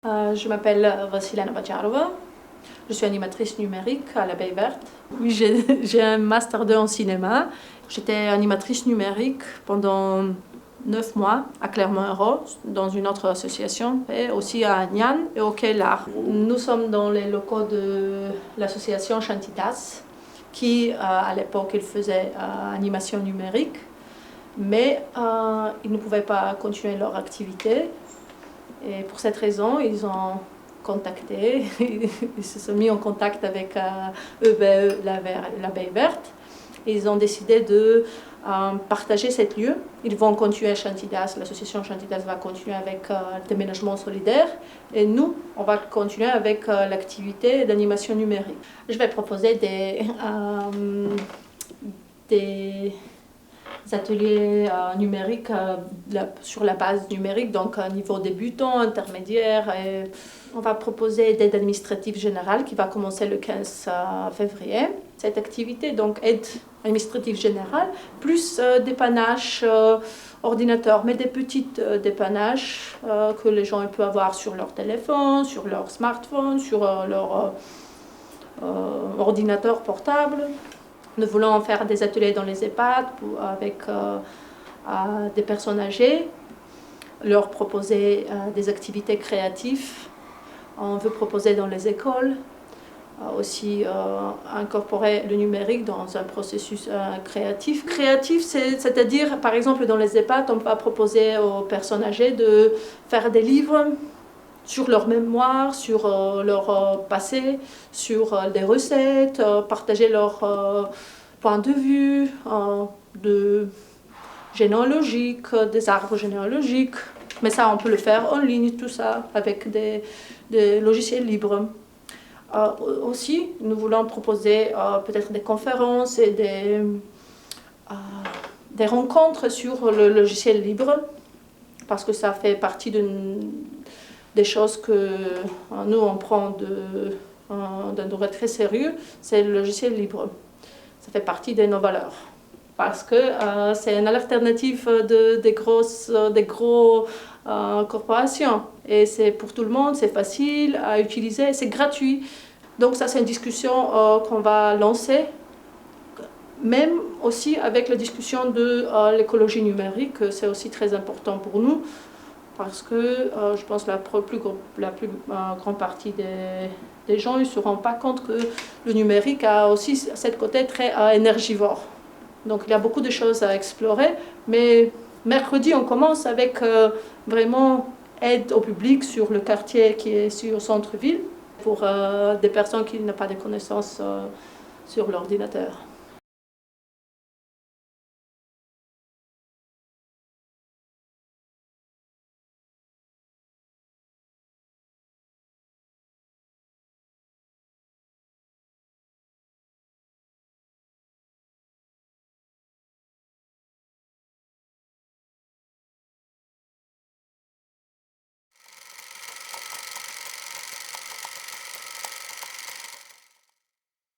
Je m'appelle Vassilana Bacharova, je suis animatrice numérique à l'Abeille Verte. Oui, j'ai un Master 2 en cinéma. J'étais animatrice numérique pendant 9 mois à Clermont-Ferrand, dans une autre association, et aussi à Agnan et au Quai L'Art. Nous sommes dans les locaux de l'association Chantitas, qui à l'époque il faisait animation numérique, mais ils ne pouvaient pas continuer leur activité. Et pour cette raison, ils ont contacté, ils se sont mis en contact avec EBE, l'Abeille Verte. Et ils ont décidé de partager cet lieu. Ils vont continuer Chantidas, l'association Chantidas va continuer avec le déménagement solidaire. Et nous, on va continuer avec l'activité d'animation numérique. Je vais proposer des ateliers numériques sur la base numérique, donc niveau débutant, intermédiaire. Et on va proposer une aide administrative générale qui va commencer le 15 février. Cette activité, donc aide administrative générale, plus dépannage ordinateur, mais des petites dépannages que les gens peuvent avoir sur leur téléphone, sur leur smartphone, sur leur ordinateur portable. Nous voulons faire des ateliers dans les EHPAD avec des personnes âgées, leur proposer des activités créatives. On veut proposer dans les écoles, aussi incorporer le numérique dans un processus créatif. Créatif, c'est-à-dire, par exemple, dans les EHPAD, on va proposer aux personnes âgées de faire des livres sur leur mémoire, sur leur passé, sur des recettes, partager leur point de vue, de généalogique, des arbres généalogiques. Mais ça, on peut le faire en ligne, tout ça, avec des logiciels libres. Aussi, nous voulons proposer peut-être des conférences et des rencontres sur le logiciel libre, parce que ça fait partie des choses que nous, on prend d'un degré très sérieux, c'est le logiciel libre. Ça fait partie de nos valeurs. Parce que c'est une alternative des grosses corporations. Et c'est pour tout le monde, c'est facile à utiliser, c'est gratuit. Donc ça, c'est une discussion qu'on va lancer, même aussi avec la discussion de l'écologie numérique, c'est aussi très important pour nous. Parce que je pense que la plus grande partie des gens ne se rendent pas compte que le numérique a aussi ce côté très énergivore. Donc il y a beaucoup de choses à explorer, mais mercredi on commence avec vraiment aide au public sur le quartier qui est sur centre-ville pour des personnes qui n'ont pas de connaissances sur l'ordinateur.